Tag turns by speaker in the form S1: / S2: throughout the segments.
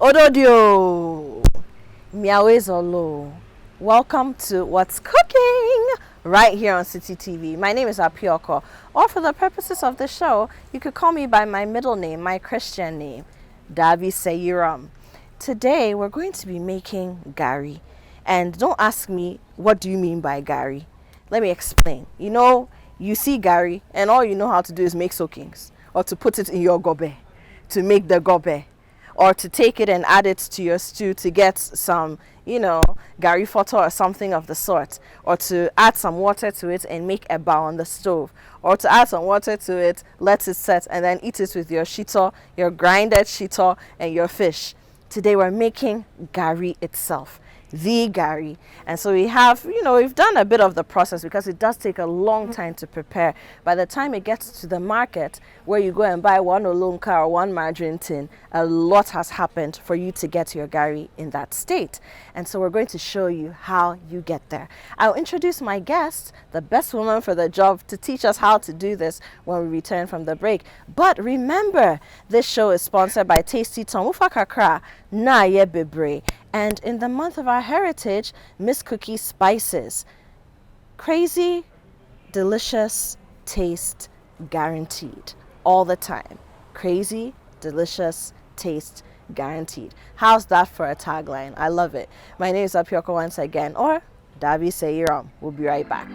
S1: Ododio, Miawezolo. Welcome to What's Cooking right here on City TV. My name is Apiorkor, or for the purposes of the show, you could call me by my middle name, my Christian name, Davi Seyiram. Today we're going to be making Gari, and don't ask me what do you mean by Gari. Let me explain. You know, you see Gari, and all you know how to do is make soakings, or to put it in your gobe, to make the gobe, or to take it and add it to your stew to get some, you know, Gari photo or something of the sort, or to add some water to it and make a bowl on the stove, or to add some water to it, let it set, and then eat it with your shito, your grinded shito, and your fish. Today we're making Gari itself, the Gari. And so we have, you know, we've done a bit of the process because it does take a long time to prepare. By the time it gets to the market where you go and buy one olunka or one margarine tin, a lot has happened for you to get your Gari in that state. And so we're going to show you how you get there. I'll introduce my guest, the best woman for the job, to teach us how to do this when we return from the break. But remember, this show is sponsored by Tasty Tom Ufa Kakra Na Ye Bebre. And in the month of our heritage, Miss Cookie Spices. Crazy, delicious taste guaranteed. All the time. Crazy, delicious taste guaranteed. How's that for a tagline? I love it. My name is Apiorkor once again, or Davi Seyiram. We'll be right back.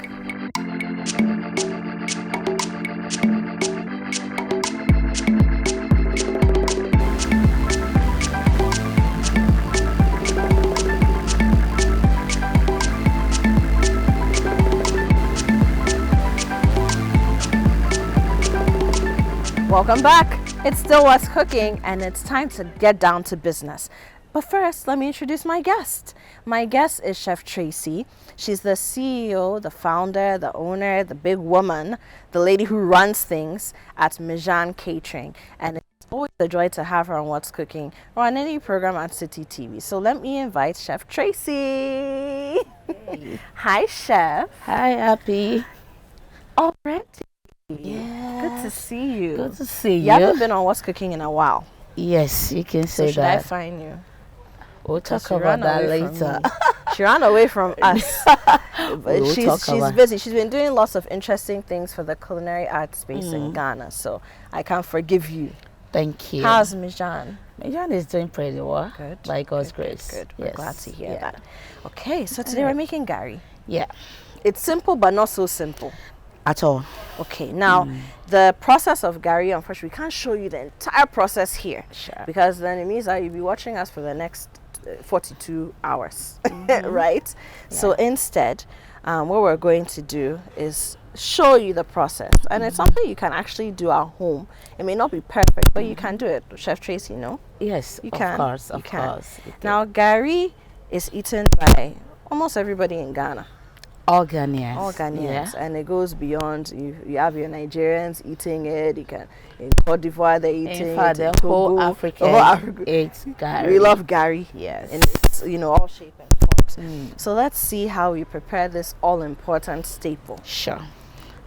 S1: Welcome back. It's still What's Cooking, and it's time to get down to business. But first, let me introduce my guest. My guest is Chef Tracy. She's the CEO, the founder, the owner, the big woman, the lady who runs things at Myjann Catering. And it's always a joy to have her on What's Cooking or on any program at City TV. So let me invite Chef Tracy. Hey. Hi, Chef.
S2: Hi, Happy.
S1: Already.
S2: Yeah.
S1: Good to see you.
S2: Good to see you.
S1: You haven't been on What's Cooking in a while.
S2: Yes, you can say
S1: so should
S2: that.
S1: I find you?
S2: We'll talk about that later.
S1: She ran away from us.
S2: We'll
S1: she's busy. She's been doing lots of interesting things for the culinary arts space in Ghana. So I can forgive you.
S2: Thank you.
S1: How's Myjann?
S2: Myjann is doing pretty well.
S1: Good.
S2: By God's grace.
S1: Good. We're
S2: Yes.
S1: glad to hear that. Okay, so today we're making Gari.
S2: Yeah.
S1: It's simple, but not so simple.
S2: At all.
S1: Okay, now the process of Gari, unfortunately, we can't show you the entire process here.
S2: Sure.
S1: Because then it means that you'll be watching us for the next 42 hours, right? Yeah. So instead, what we're going to do is show you the process. And it's something you can actually do at home. It may not be perfect, but you can do it. Chef Tracy, no?
S2: Yes,
S1: you
S2: of
S1: can.
S2: course,
S1: you
S2: of
S1: can.
S2: course.
S1: Now, Gari is eaten by almost everybody in Ghana.
S2: All Ghanaians.
S1: All Ghanaians.
S2: Yeah.
S1: And it goes beyond. You have your Nigerians eating it. You can in Cote d'Ivoire they're eating
S2: in fact,
S1: it.
S2: the whole Africa eats Gari.
S1: We love Gari.
S2: Yes.
S1: And it's, you know, all shape and forms. So let's see how we prepare this all-important staple.
S2: Sure.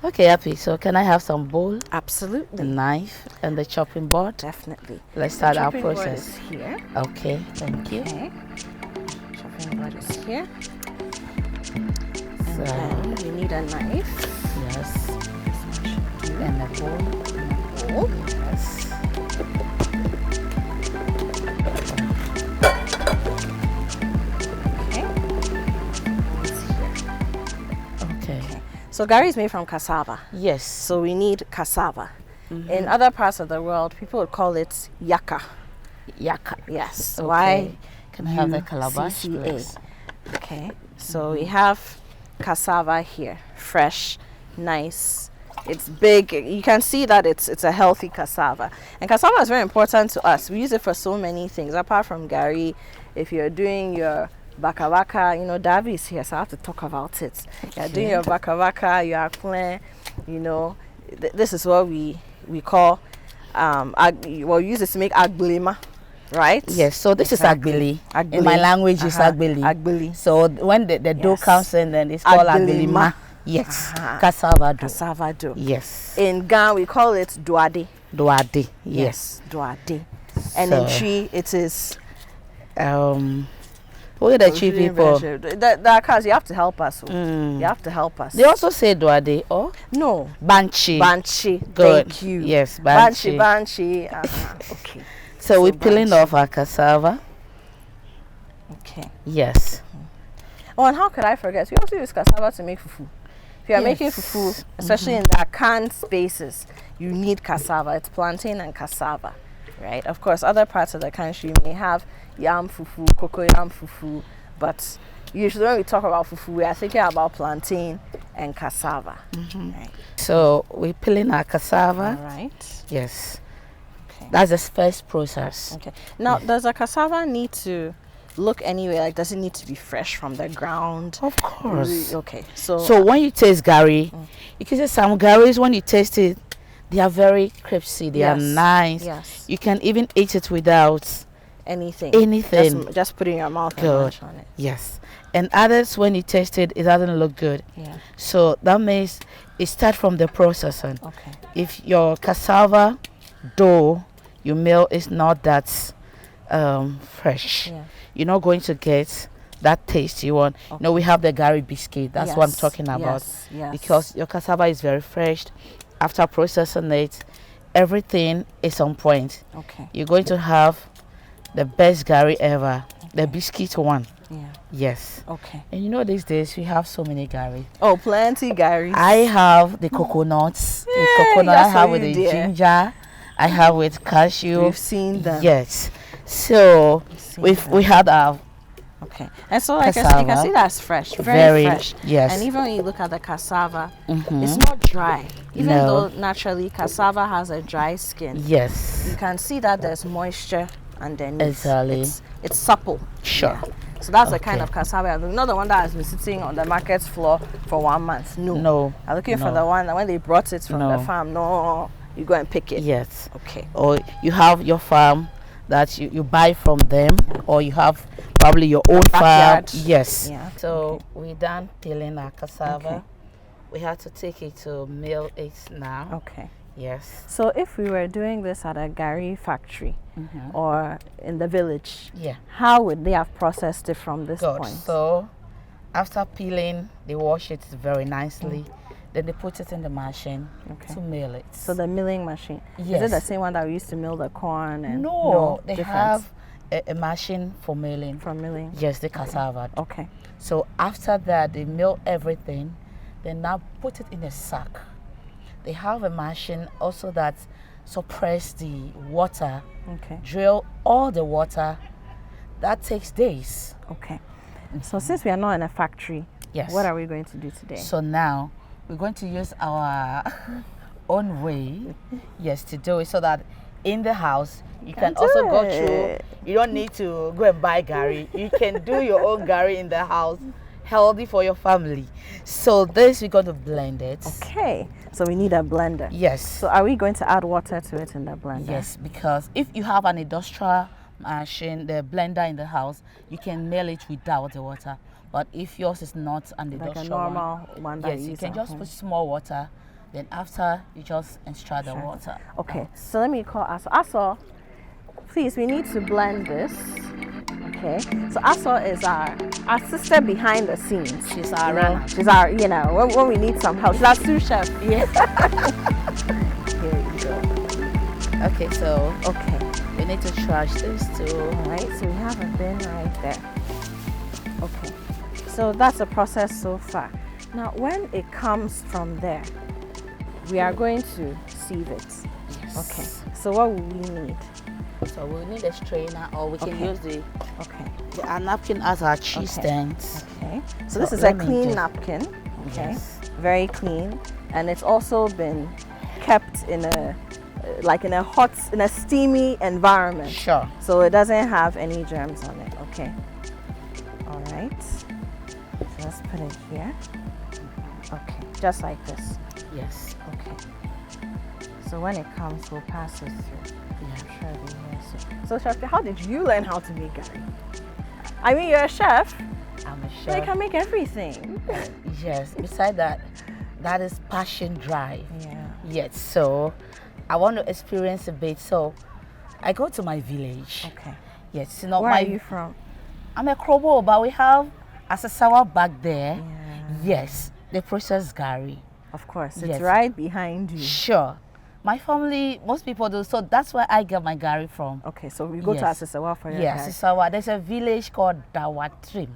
S2: Okay, Happy. So can I have some bowl?
S1: Absolutely.
S2: A knife and the chopping board?
S1: Definitely.
S2: Let's start our
S1: chopping
S2: process.
S1: board is here.
S2: Okay, thank you.
S1: Okay. Chopping board is here.
S2: So,
S1: And then we need a knife.
S2: yes. And a bowl.
S1: Oh.
S2: Yes.
S1: Okay. It's here.
S2: Okay.
S1: So Gari is made from cassava.
S2: Yes.
S1: So we need cassava. In other parts of the world, people would call it yaka.
S2: Yaka.
S1: Yes.
S2: Okay.
S1: Why?
S2: Can I have the calabash,
S1: CCA.
S2: please?
S1: Okay. So we have cassava here, fresh, nice. It's big. You can see that it's a healthy cassava. And cassava is very important to us. We use it for so many things. Apart from Gari, if you're doing your baka baka, you know, Davi is here, so I have to talk about it. You're doing your baka baka, your aklen, you know, this is what we call, we'll use it to make agblema. Right?
S2: Yes, so this
S1: exactly.
S2: is agbili. In my language, it's agbili.
S1: Agbili.
S2: So when the dough comes in, then it's called agbilima. Yes, cassava dough.
S1: Cassava dough.
S2: Yes.
S1: In Ghana, we call it duade.
S2: Duade. Yes.
S1: Duade. And in Tree, it is
S2: Who are the chief people?
S1: The cars, you have to help us. You have to help us.
S2: They also say Duade. Oh
S1: no,
S2: Banshee.
S1: Banshee.
S2: Good.
S1: Thank you.
S2: Yes,
S1: Banshee.
S2: Banshee.
S1: Okay.
S2: So we're peeling off our cassava.
S1: Okay.
S2: Yes.
S1: Oh, and how could I forget? We also use cassava to make fufu. If you are making fufu, especially in the canned spaces, you need cassava. It's plantain and cassava, right? Of course, other parts of the country may have yam fufu, cocoa yam fufu, but usually when we talk about fufu, we are thinking about plantain and cassava. Right?
S2: So we're peeling our cassava.
S1: All right.
S2: Yes.
S1: Okay.
S2: That's the first process.
S1: Okay. Now, does the cassava need to look anyway? Like, does it need to be fresh from the ground?
S2: Of course.
S1: Okay. So
S2: when you taste Gari, you can say some Garis, when you taste it, they are very crispy. They are nice.
S1: Yes.
S2: You can even eat it without
S1: anything. Just put it in your mouth and munch on it.
S2: Yes. And others, when you taste it, it doesn't look good.
S1: Yeah.
S2: So that means it starts from the processing.
S1: Okay.
S2: If your cassava dough you mill is not that fresh, you're not going to get that taste you want. Okay. No, we have the Gari biscuit. That's what I'm talking about. Yes. Because your cassava is very fresh. After processing it, everything is on point.
S1: Okay.
S2: You're going to have the best Gari ever. Okay. The biscuit one.
S1: Yeah.
S2: Yes.
S1: Okay.
S2: And you know these days we have so many Gari.
S1: Oh, plenty Garis.
S2: I have the coconuts. The coconut I have with the ginger. I have with cashew.
S1: We've seen them.
S2: Yes. So we had our
S1: and so like I said, you can see that's fresh, very fresh.
S2: Yes.
S1: And even when you look at the cassava, it's not dry. Even though naturally cassava has a dry skin.
S2: Yes.
S1: You can see that there's moisture underneath.
S2: Exactly.
S1: It's supple.
S2: Sure.
S1: Yeah. So that's the kind of cassava. Not the one that has been sitting on the market floor for 1 month. No. I'm looking for the one that when they brought it from the farm. No, you go and pick it.
S2: Yes.
S1: Okay.
S2: Or you have your farm that you buy from them, or you have probably your own farm. Yes.
S1: Yeah.
S2: So we're done peeling our cassava. We have to take it to mill it now.
S1: Okay.
S2: Yes.
S1: So if we were doing this at a Gari factory or in the village, how would they have processed it from this point?
S2: So after peeling, they wash it very nicely. Then they put it in the machine to mill it. So the milling machine. Yes. Is it the same one that we used to mill the corn? And no, they have a machine for milling.
S1: For milling?
S2: Yes, the cassava.
S1: Okay.
S2: So after that, they mill everything. They now put it in a sack. They have a machine also that suppress the water. Okay. Drill all the water. That takes days. Okay. So since we are not in a factory, what are we going to do today? So now we're going to use our own way, to do it, so that in the house you can also go through. You don't need to go and buy Gari. You can do your own Gari in the house, healthy for your family. So this, we're going to blend it. Okay. So we need a blender. Yes. So are we going to add water to it in the blender? Yes, because if you have an industrial machine, the blender in the house, you can mill it without the water. But if yours is not an industrial
S1: like a normal one that
S2: you can just put small water. Then after, you just extract the water. Okay. So let me call Aso. Aso, please, we need to blend this. Okay. So Aso is our sister behind the scenes. She's our runner. She's our, when we need some help. She's our sous chef. Yeah. Here you go. Okay. So we need to trash this too. All right. So we have a bin right there. Okay. So that's the process so far. Now, when it comes from there, we are going to sieve it. Yes. Okay. So what will we need? So we'll need a strainer, or we can use the napkin as our cheese stands. Okay. So this is a clean napkin. Okay. Yes. Very clean, and it's also been kept in a steamy environment. Sure. So it doesn't have any germs on it. Okay. All right. So let's put it here. Okay. Just like this. Yes. Okay. So when it comes, we'll pass it through. Yeah, I'm sure it'll be here soon. So, Chef, how did you learn how to make Gari? I mean, you're a chef. I'm a chef. So you can make everything. Yes. Besides that, that is passion drive. Yeah. Yes. So I want to experience a bit. So I go to my village. Okay. Yes, not
S1: Where
S2: my.
S1: are you from?
S2: I'm a Krobo, but we have Asasawa back there.
S1: Yeah.
S2: Yes, they process Gari.
S1: Of course, it's
S2: Yes.
S1: right behind you.
S2: Sure. My family, most people do, so that's where I get my Gari from.
S1: Okay, so we go to
S2: Yes.
S1: Asasawa for your
S2: Yes,
S1: Gari.
S2: Asasawa. There's a village called Dawatrim.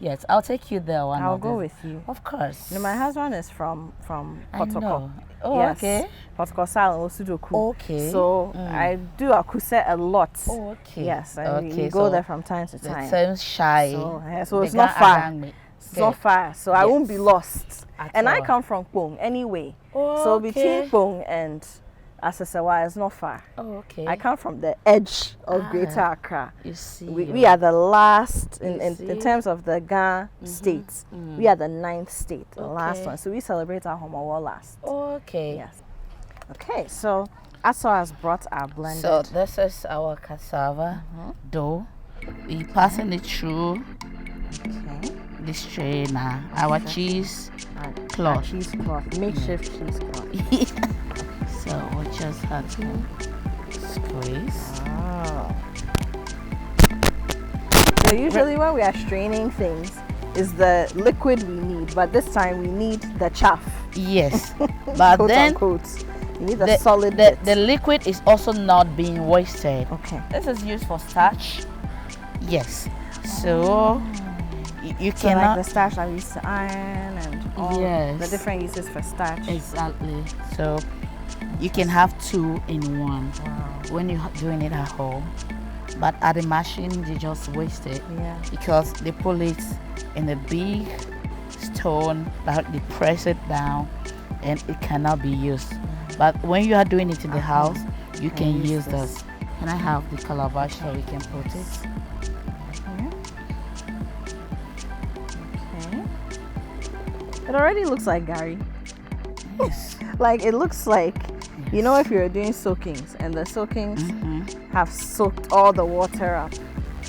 S2: Yes, I'll take you there one
S1: I'll
S2: of
S1: go
S2: these.
S1: with you.
S2: Of course.
S1: No, my husband is from
S2: I
S1: Apiorkor.
S2: know. Oh,
S1: Yes.
S2: okay.
S1: Apiorkor Sal and Osudoku.
S2: Okay.
S1: So I do Akuse a lot.
S2: Oh, okay.
S1: Yes, and
S2: Okay,
S1: we go
S2: so
S1: there from time to
S2: the
S1: time.
S2: sounds shy.
S1: So
S2: They
S1: it's not
S2: can't
S1: far.
S2: arang me.
S1: It's not far, so I won't be
S2: Yes.
S1: lost.
S2: At
S1: And I
S2: all.
S1: come from Pong anyway.
S2: Oh,
S1: So
S2: okay.
S1: between Pong and Asasawa is not far.
S2: Oh, okay.
S1: I come from the edge of Greater Accra.
S2: You see.
S1: We are the last in
S2: see?
S1: terms of the Ghana states. We are the 9th state, the last
S2: Okay.
S1: one. So we celebrate our Homawa last.
S2: Okay.
S1: Yes. Okay, so Aso has brought our blended.
S2: So this is our cassava dough. We passing it through
S1: Okay.
S2: this strainer. Our cheese
S1: Our
S2: cloth.
S1: cheesecloth, makeshift cheesecloth.
S2: So we just have to squeeze.
S1: Oh. So usually when we are straining things, is the liquid we need, but this time we need the chaff.
S2: Yes, but
S1: Quote
S2: then
S1: unquote. You need the solid
S2: the
S1: bit.
S2: the liquid is also not being wasted.
S1: Okay.
S2: This is used for starch. Yes. So you
S1: So like
S2: cannot.
S1: the starch that we use to iron and all
S2: Yes.
S1: the different uses for starch.
S2: Exactly. So you can have 2 in 1
S1: Wow.
S2: when you're doing it at home. But at the machine, they just waste it
S1: Yeah.
S2: because they pull it in a big stone that they press it down and it cannot be used. But when you are doing it in the house, you can use this. Can I have the calabash so we can put it?
S1: Okay. It already looks like Gari.
S2: Yes.
S1: Like it looks like, you know, if you're doing soakings and the soakings have soaked all the water up.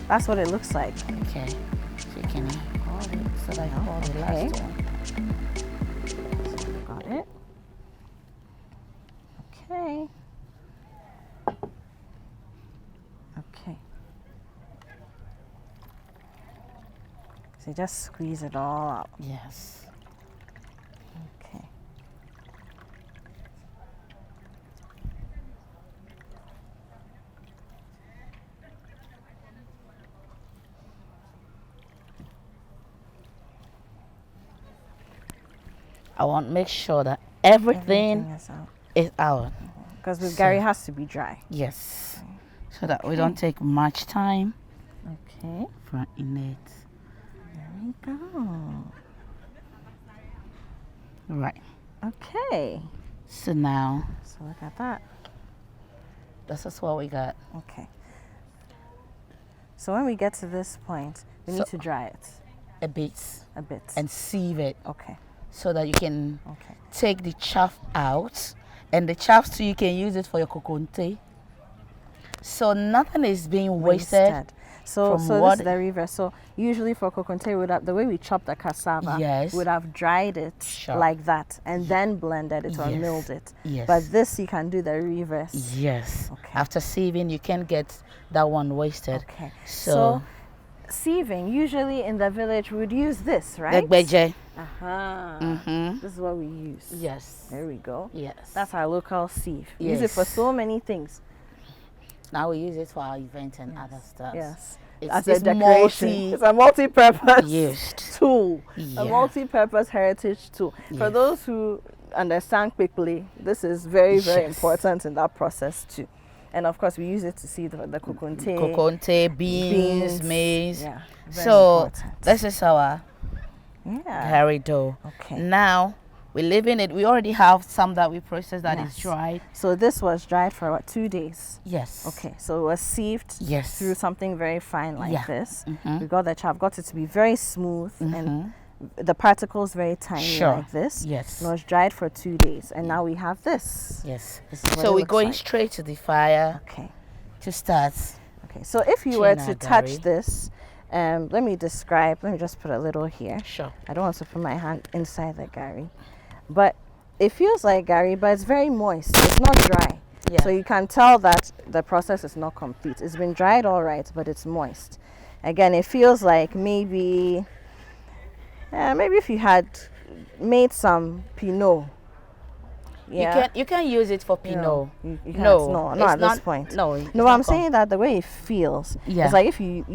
S1: That's what it looks like.
S2: Okay. So you can hold it so that I hold the
S1: Okay.
S2: last one.
S1: Got it. Okay. Okay. So just squeeze it all out.
S2: Yes.
S1: Okay.
S2: I want to make sure that everything
S1: is out.
S2: is out.
S1: Because with
S2: So-
S1: Gari has to be dry.
S2: Yes. So that we don't take much time
S1: Okay.
S2: for in it.
S1: There we go.
S2: Right.
S1: Okay.
S2: So now
S1: So look at that.
S2: this is what we got.
S1: Okay. So when we get to this point, we need to dry it
S2: A bit
S1: a bit.
S2: and sieve it
S1: Okay.
S2: so that you can
S1: Okay.
S2: take the chaff out, and the chaff too you can use it for your kokonte. So nothing is being wasted.
S1: So
S2: from
S1: this
S2: what-
S1: is the reverse. So usually for kokonte, the way we chop the cassava,
S2: Yes.
S1: we would have dried it
S2: Sure.
S1: like that and then blended it or
S2: Yes.
S1: milled it.
S2: Yes.
S1: But this you can do the reverse.
S2: Yes.
S1: Okay.
S2: After sieving, you can get that one wasted.
S1: Okay.
S2: So,
S1: sieving, usually in the village, we would use this,
S2: the
S1: right?
S2: gbeje.
S1: This is what we use.
S2: Yes.
S1: There we go.
S2: Yes.
S1: That's our local sieve. We use it for
S2: Yes.
S1: so many things.
S2: Now we use it for our events and other stuff.
S1: Yes.
S2: It's,
S1: As
S2: it's
S1: a decoration. It's a multi-purpose
S2: used.
S1: tool.
S2: Yeah.
S1: A multi-purpose heritage tool. For
S2: Yes.
S1: those who understand quickly, this is very, very
S2: Yes.
S1: important in that process too. And of course, we use it to see the kokonte,
S2: Kokonte, beans, maize.
S1: Yeah. Very
S2: So
S1: important.
S2: this is our
S1: Yeah.
S2: Gari dough.
S1: Okay.
S2: Now we live in it. We already have some that we processed that is
S1: Yes.
S2: dried.
S1: So this was dried for what, 2 days?
S2: Yes.
S1: Okay, so it was sieved
S2: Yes.
S1: through something very fine like
S2: Yeah.
S1: this.
S2: Mhm.
S1: We got the chaff, got it to be very smooth and the particles very tiny
S2: Sure.
S1: like this.
S2: Yes.
S1: It was dried for 2 days, and now we have this.
S2: Yes.
S1: This is what
S2: So
S1: it
S2: we're
S1: looks
S2: going
S1: like.
S2: straight to the fire
S1: Okay.
S2: to start.
S1: Okay. So if you were
S2: China
S1: to touch
S2: Gari.
S1: this, let me describe. Let me just put a little here.
S2: Sure.
S1: I don't want to put my hand inside the Gari, but it feels like Gari, but it's very moist. It's not dry.
S2: Yeah.
S1: So you can tell that the process is not complete. It's been dried all right, but it's moist. Again, it feels like maybe if you had made some Pinot. Yeah.
S2: You can use it for Pinot.
S1: No, you can't.
S2: No,
S1: Not at this point.
S2: No,
S1: I'm saying that the way it feels,
S2: yeah.
S1: it's like if you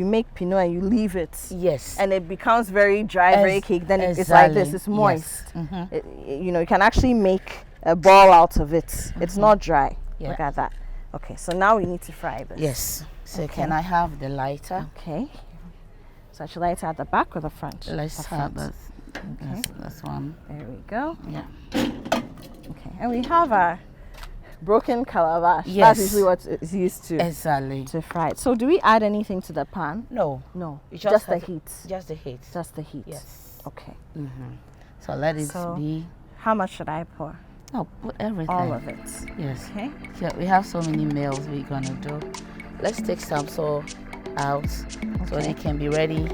S1: make Pinot and you leave it,
S2: yes,
S1: and it becomes very dry, very cake, then it's like this. It's moist.
S2: Yes.
S1: You can actually make a ball out of it. It's not dry.
S2: Yeah.
S1: Look at that. Okay, so now we need to fry this.
S2: Yes. So
S1: okay.
S2: Can I have the lighter?
S1: Okay. So I should light it at the back or the front?
S2: Let's have this one.
S1: There we go.
S2: Yeah.
S1: Okay, and we have our broken calabash.
S2: Yes.
S1: That's usually what it's used to.
S2: Exactly.
S1: To fry it. So do we add anything to the pan?
S2: No.
S1: Just the heat.
S2: Just the heat.
S1: Just the heat.
S2: Yes.
S1: Okay.
S2: So let it be.
S1: How much should I pour?
S2: No, put everything.
S1: All of it.
S2: Yes.
S1: Okay.
S2: Yeah, we have so many meals we're gonna do. Let's take some out so they can be ready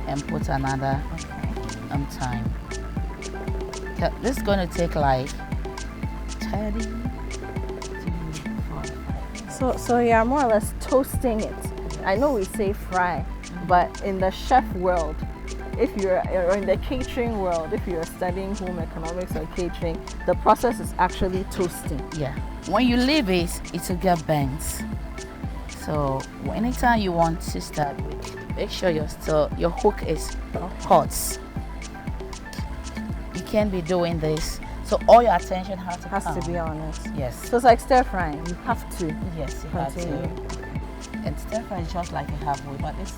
S2: and put another time. This is gonna take like 30 to 45.
S1: So you're more or less toasting it. I know we say fry, but in the chef world, if you're in the catering world, if you're studying home economics or catering, the process is actually toasting.
S2: Yeah. When you leave it will get burnt. So anytime you want to start with, make sure your hook is hot. You can't be doing this. So all your attention has
S1: to be on it.
S2: Yes.
S1: So it's like stir frying. You have to.
S2: Yes, you have to. And stir fry is just like a halfway, but it's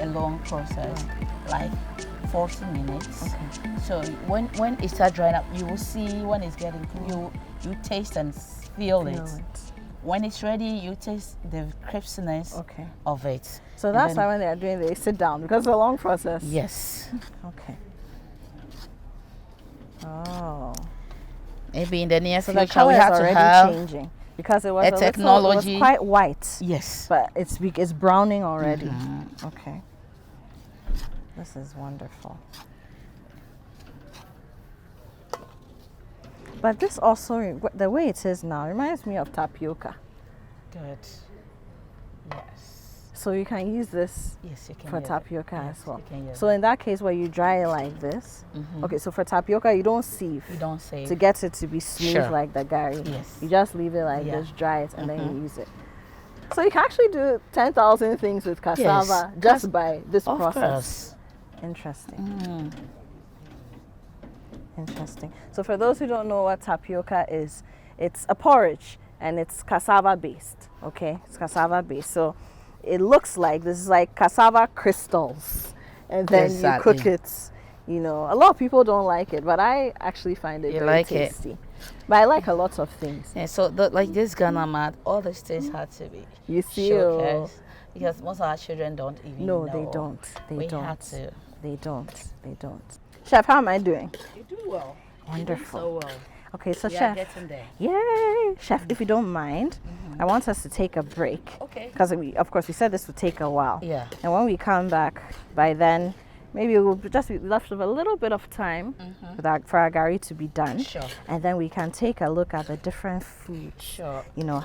S2: a long process, like 40 minutes.
S1: Okay.
S2: So when it starts drying up, you will see when it's getting you taste and feel it. When it's ready, you taste the crispness of it.
S1: So that's why when they are doing it, they sit down because it's a long process.
S2: Yes.
S1: Okay. Oh.
S2: Maybe in the near
S1: so
S2: future
S1: the color
S2: we have
S1: is
S2: to
S1: already
S2: have
S1: changing because it was
S2: a technology.
S1: It was quite white.
S2: Yes.
S1: But it's browning already. Okay. This is wonderful. But this also, the way it is now, reminds me of tapioca.
S2: Good. Yes.
S1: So you can use this for tapioca as well. So in that case, where you dry it like this, okay, so for tapioca, you don't sieve.
S2: You don't sieve.
S1: To get it to be smooth like the Gari.
S2: Yes.
S1: You just leave it like this, dry it, and then you use it. So you can actually do 10,000 things with cassava just by this process. Interesting. Interesting. So for those who don't know what tapioca is, it's a porridge and it's cassava based. Okay, it's cassava based. So it looks like this is like cassava crystals, and then you cook it. You know, a lot of people don't like it, but I actually find it very tasty. But I like a lot of things.
S2: Yeah. So like this Ghana mat, all these things had to be showcased because most of our children don't even know.
S1: No, they don't. They don't.
S2: Had to.
S1: They don't. They don't. Chef, how am I doing?
S2: You do well.
S1: Wonderful.
S2: You do so well.
S1: Okay, so
S2: we
S1: Chef.
S2: Are getting there.
S1: Yay! Chef, if you don't mind, I want us to take a break.
S2: Okay.
S1: Because of course, we said this would take a while.
S2: Yeah.
S1: And when we come back, by then, maybe we'll just be left with a little bit of time for our Gari to be done.
S2: Sure.
S1: And then we can take a look at the different foods.
S2: Sure.
S1: You know,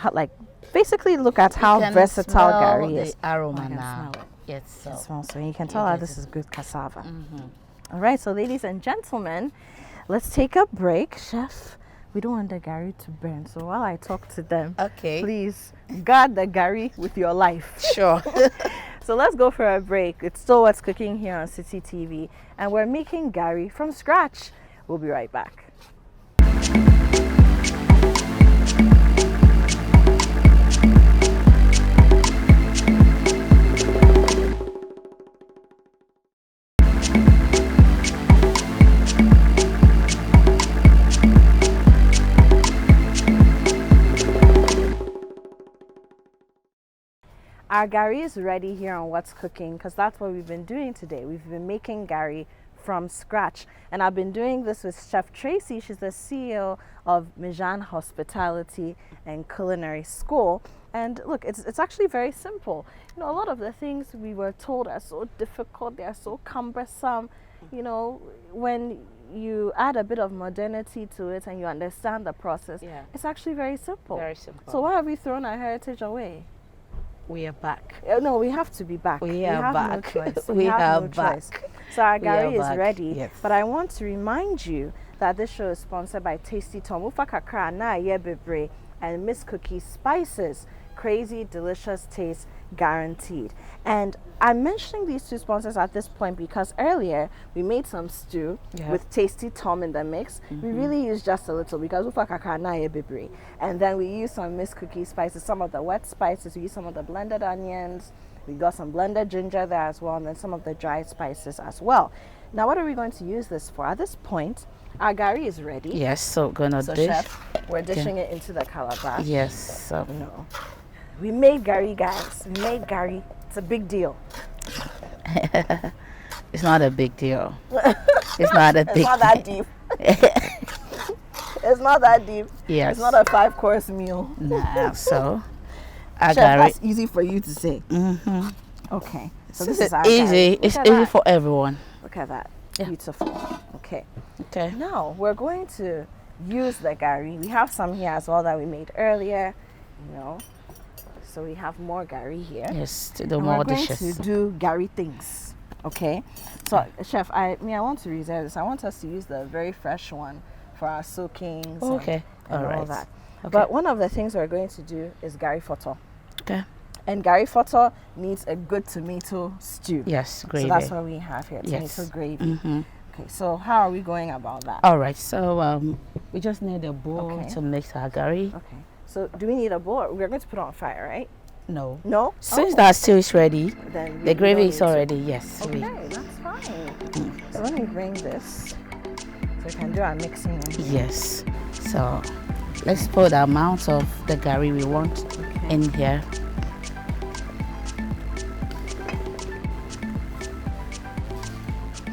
S1: basically look at how versatile Gari is.
S2: The aroma
S1: now.
S2: Smell it. Yes.
S1: So. It smells so you can tell that this is good cassava. All right, so ladies and gentlemen, let's take a break. Chef, we don't want the Gari to burn, so while I talk to them, please guard the Gari with your life.
S2: Sure.
S1: So let's go for a break. It's still What's Cooking here on City TV, and we're making Gari from scratch. We'll be right back. Our Gari is ready here on What's Cooking because that's what we've been doing today. We've been making Gari from scratch, and I've been doing this with Chef Tracy. She's the CEO of Myjann Hospitality and Culinary School. And look, it's actually very simple. You know, a lot of the things we were told are so difficult, they are so cumbersome. You know, when you add a bit of modernity to it and you understand the process, it's actually very simple.
S2: Very simple.
S1: So why have we thrown our heritage away?
S2: We are back.
S1: No, we have to be back.
S2: We have
S1: No
S2: back.
S1: choice.
S2: We
S1: have
S2: are
S1: no
S2: back.
S1: choice. So our Gari is
S2: back.
S1: ready.
S2: Yes.
S1: But I want to remind you that this show is sponsored by Tasty Tom, Ufa Kakra Na Ye Bebre, and Miss Cookie Spices. Crazy, delicious taste guaranteed. And I'm mentioning these two sponsors at this point because earlier we made some stew with Tasty Tom in the mix. We really used just a little because Ufa Kakra Na Ye Bebre. And then we used some Miss Cookie Spices, some of the wet spices, we used some of the blended onions, we got some blended ginger there as well, and then some of the dried spices as well. Now, what are we going to use this for? At this point, our Gari is ready.
S2: Yes, so gonna dish.
S1: Chef, we're dishing it into the calabash.
S2: Yes. So.
S1: No. We made Gari, guys. We made Gari. It's a big deal.
S2: It's not a big deal. It's not a big.
S1: It's not that deep. It's not that deep.
S2: Yes.
S1: It's not a 5-course meal.
S2: Nah. So, our
S1: Chef,
S2: Gari.
S1: that's easy for you to say. Okay. So this is our
S2: easy.
S1: Gari.
S2: It's easy for everyone.
S1: Look at that. Beautiful. Okay.
S2: Okay.
S1: Now we're going to use the Gari. We have some here as well that we made earlier. You know. So we have more Gari here.
S2: Yes, to do more dishes.
S1: We're going to do Gari things. Okay. So Chef, I want to reserve this. I want us to use the very fresh one for our soakings.
S2: Okay.
S1: And
S2: all right.
S1: all that.
S2: Okay.
S1: But one of the things we're going to do is Gari Foto.
S2: Okay.
S1: And Gari Foto needs a good tomato stew.
S2: Yes, gravy.
S1: So that's what we have here. Tomato gravy. Okay. So how are we going about that?
S2: All right. So we just need a bowl to mix our Gari.
S1: Okay. So do we need a bowl? We're going to put it on fire, right?
S2: No.
S1: No?
S2: Since that stew is ready,
S1: then
S2: the gravy is already, yes.
S1: Okay, that's fine. So let me bring this so we can do our mixing.
S2: Yes. So let's put the amount of the Gari we want in here.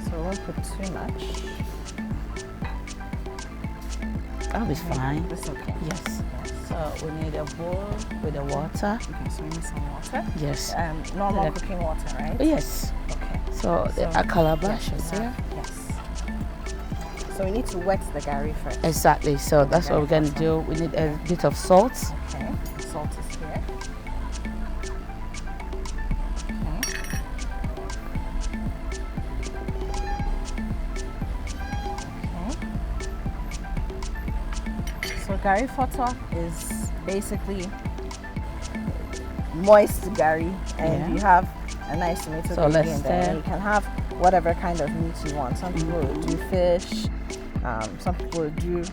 S1: So we won't put too much.
S2: That'll be fine.
S1: That's okay.
S2: Yes. So we need a bowl with the water.
S1: Okay, so we need some water.
S2: Yes.
S1: Normal cooking water, right?
S2: Yes.
S1: Okay.
S2: So a calabash is here.
S1: Yes. So we need to wet the Gari first.
S2: Exactly. So that's what we're going to do. We need a bit of salt.
S1: Okay. Salt is here. So Gari Foto is basically moist Gari, and you have a nice tomato gravy in there. And you can have whatever kind of meat you want. Some people will do fish. Some people will do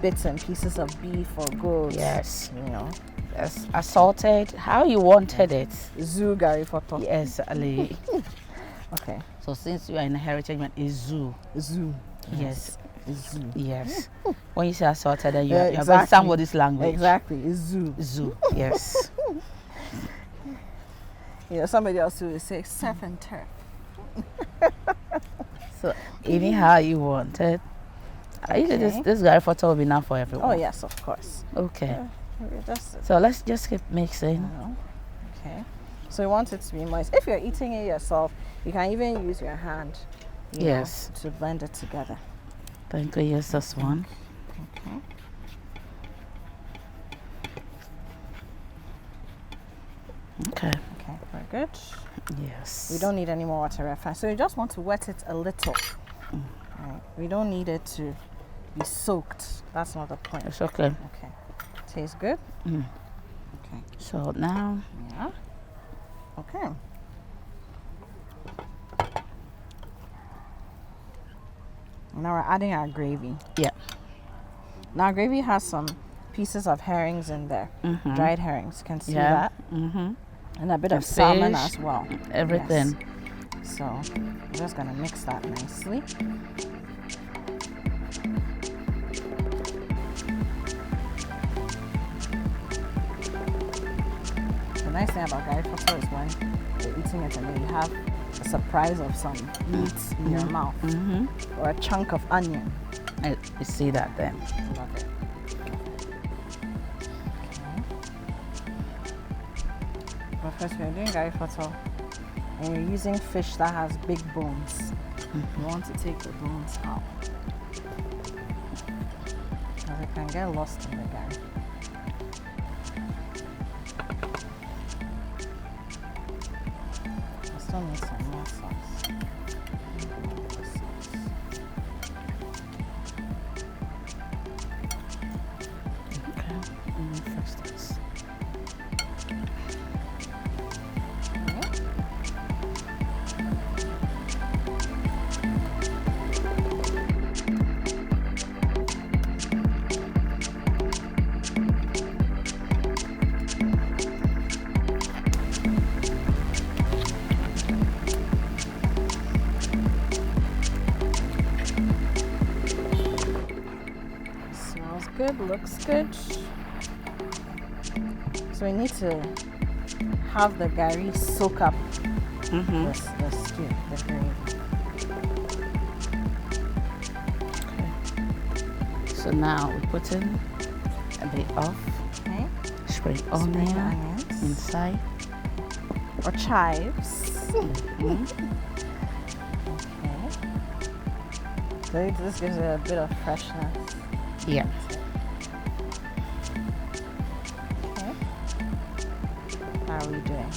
S1: bits and pieces of beef or goat.
S2: Yes.
S1: You know.
S2: Yes. Assorted. How you wanted it.
S1: Zoo Gari Foto.
S2: Yes, Ali.
S1: Okay.
S2: So since you are in the heritage, man, is zoo.
S1: Zoo.
S2: Yes.
S1: Zoo.
S2: Yes. When you say assorted, then you
S1: exactly.
S2: have somebody's language.
S1: Exactly. It's zoo.
S2: Zoo. Yes.
S1: You know, somebody else will say surf and turf.
S2: So anyhow you want it. This Gari Foto will be enough for everyone.
S1: Oh yes, of course.
S2: Okay. So let's just keep mixing.
S1: Okay. So you want it to be moist. If you're eating it yourself, you can even use your hand. You know, to blend it together.
S2: Thank you. Use this one.
S1: Okay.
S2: Okay.
S1: Okay, very good.
S2: Yes.
S1: We don't need any more water, fine. So you just want to wet it a little. Right. We don't need it to be soaked. That's not the point.
S2: It's okay.
S1: Okay. Tastes good? Okay.
S2: So now.
S1: Yeah. Okay. Now we're adding our gravy.
S2: Yeah.
S1: Now our gravy has some pieces of herrings in there. Dried herrings. You can see that. And a bit of salmon as well.
S2: Everything.
S1: Yes. So we're just going to mix that nicely. The nice thing about Gari Foto is when you're eating it and then you have a surprise of some meat in your mouth or a chunk of onion.
S2: You see that then.
S1: Love it. But first we're doing Gari Foto and you're using fish that has big bones. You want to take the bones out. Because it can get lost in the gari. I still need some more sauce.
S2: Okay, let me fix this.
S1: Good, looks good. So we need to have the gari soak up the stew, the gravy.
S2: Okay. So now we put in a bit of spring onions inside.
S1: Or chives. Okay. So this gives it a bit of freshness.
S2: Yeah.
S1: How are we doing?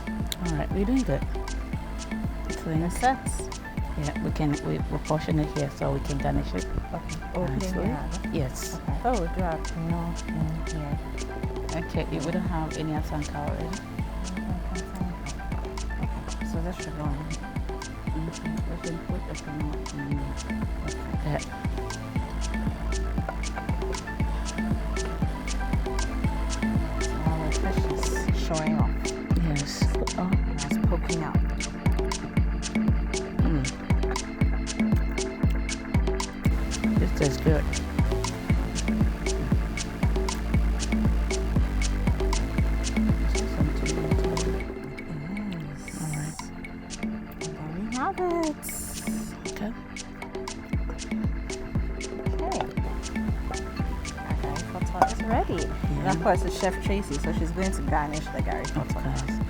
S2: All right, we're doing good.
S1: Makes sense.
S2: Yeah, we portion it here so we can garnish it.
S1: Okay. Opening
S2: Yes.
S1: Okay. I thought we'd do our pinot in here.
S2: Okay, we don't have any asanka already.
S1: Okay, so this should go in here.
S2: We can put the pinot in. Okay.
S1: All the fish is showing off.
S2: Yes. Oh,
S1: it's poking out.
S2: This tastes good. Alright.
S1: There we have it.
S2: Okay.
S1: Our gari fota is ready.
S2: Yeah.
S1: And of course it's Chef Tracy, so she's going to garnish the gari fota.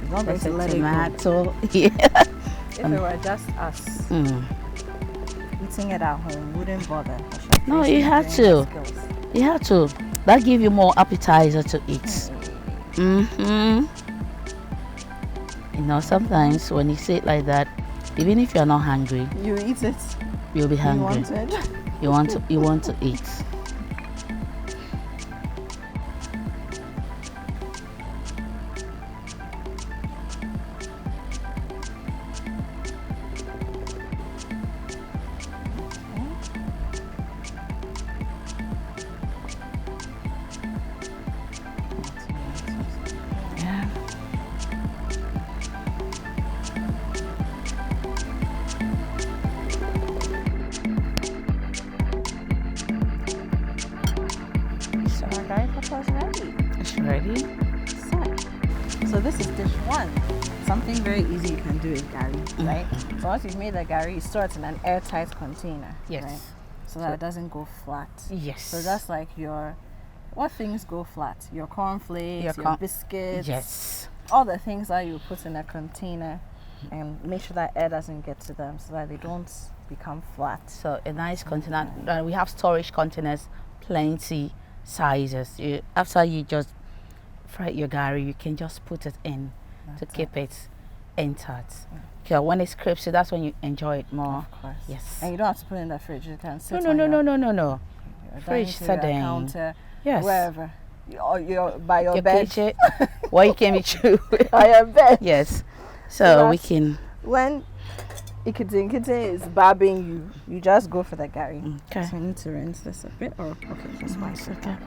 S1: She's not going to let
S2: tomato.
S1: it go.
S2: Yeah.
S1: If it were just us eating it at home, wouldn't bother.
S2: No, you have to. You have to. That give you more appetizer to eat. You know, sometimes when you say it like that, even if you're not hungry,
S1: you eat it.
S2: You'll be hungry. You want to eat. It's ready.
S1: So this is dish one. Something very easy you can do with gari, right? So once you've made the gari, you store it in an airtight container.
S2: Yes.
S1: Right? So that it doesn't go flat.
S2: Yes.
S1: So that's like what things go flat? Your cornflakes, your biscuits.
S2: Yes.
S1: All the things that you put in a container and make sure that air doesn't get to them so that they don't become flat.
S2: So a nice container. We have storage containers, plenty sizes. After you just fry your gari, you can just put it in to keep it intact. Okay, when it's crispy, that's when you enjoy it more.
S1: Of course.
S2: Yes.
S1: And you don't have to put it in the fridge. You can sit
S2: No. Fridge setting.
S1: Counter,
S2: yes.
S1: Wherever. By your bed.
S2: Kitchen, where you can be true.
S1: By your bed.
S2: Yes. So we can.
S1: When Ikete is babbing you just go for the gari.
S2: Okay.
S1: So I need to rinse this a bit. Okay, just one second.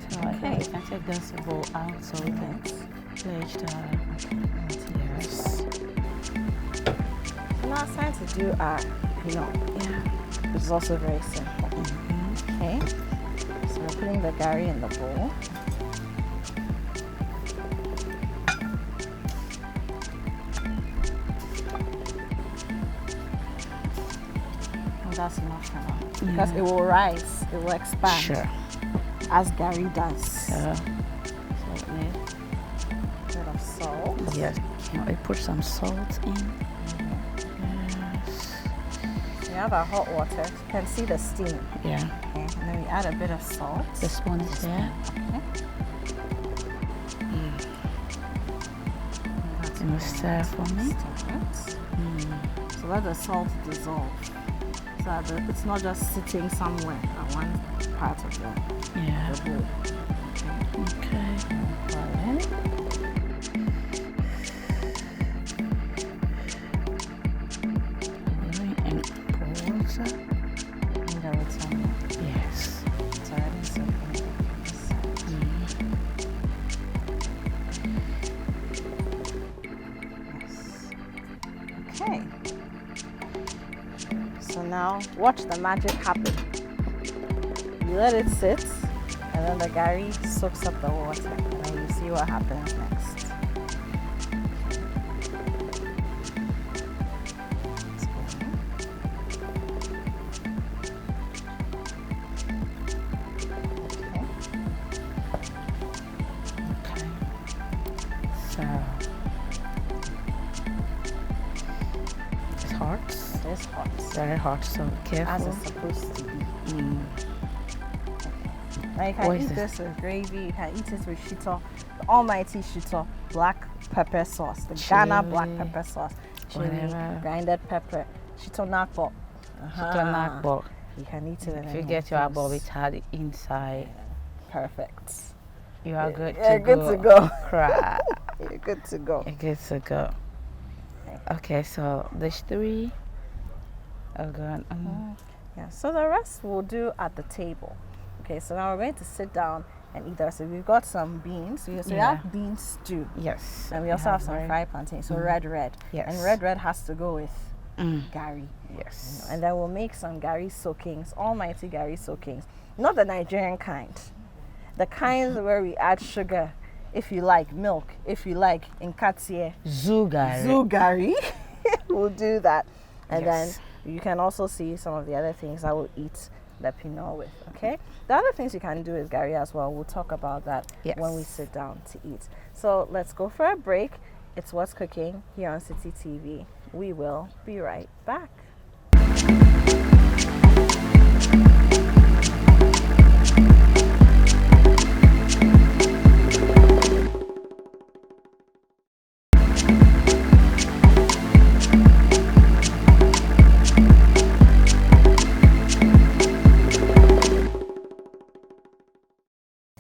S2: So I think we can take this bowl out so we can place the
S1: yes. Now it's time to do our pinot.
S2: Yeah.
S1: Which is also very simple. Okay. So we're putting the gari in the bowl. That's enough for now because it will rise, it will expand.
S2: Sure.
S1: As gari does.
S2: So
S1: we need a bit of salt.
S2: Yes. I put some salt in. Yes.
S1: have our hot water. You can see the steam.
S2: Yeah.
S1: Okay. And then we add a bit of salt.
S2: The spoon is there.
S1: Okay.
S2: Can you stir for me?
S1: So let the salt dissolve. So that it's not just sitting somewhere at one part of the bowl.
S2: Okay.
S1: Pour it in.
S2: And pour water.
S1: And then it's on.
S2: Yes.
S1: It's already soaking. Yes. Okay. So now watch the magic happen. You let it sit, and then the Gari soaks up the water, and then you see what happens next.
S2: Okay. So it's hot.
S1: It's hot.
S2: Very hot, so careful.
S1: As it's supposed to be. Now you can eat this with gravy, you can eat it with shito, the almighty shito, black pepper sauce, the Ghana black pepper sauce, chili, grinded pepper, shito nakbo. You can eat it.
S2: If you get your apple with had inside,
S1: perfect.
S2: You are good to
S1: You're
S2: go.
S1: good to go.
S2: Cry.
S1: You're good to go.
S2: You're good to go. Okay, so dish 3 are gone.
S1: Yeah, so the rest we'll do at the table. Okay, so now we're going to sit down and eat that. So we've got some beans. So we have bean stew.
S2: Yes.
S1: And we also have some fried plantain. So red.
S2: Yes.
S1: And red has to go with Gari.
S2: Yes.
S1: And then we'll make some Gari soakings, almighty Gari soakings. Not the Nigerian kind. The kind where we add sugar, if you like, milk, if you like, inkatie. Zugari. We'll do that. And then you can also see some of the other things I will eat the pinot with, okay? The other things you can do with Gari as well, we'll talk about that when we sit down to eat. So let's go for a break. It's What's Cooking here on City TV. We will be right back.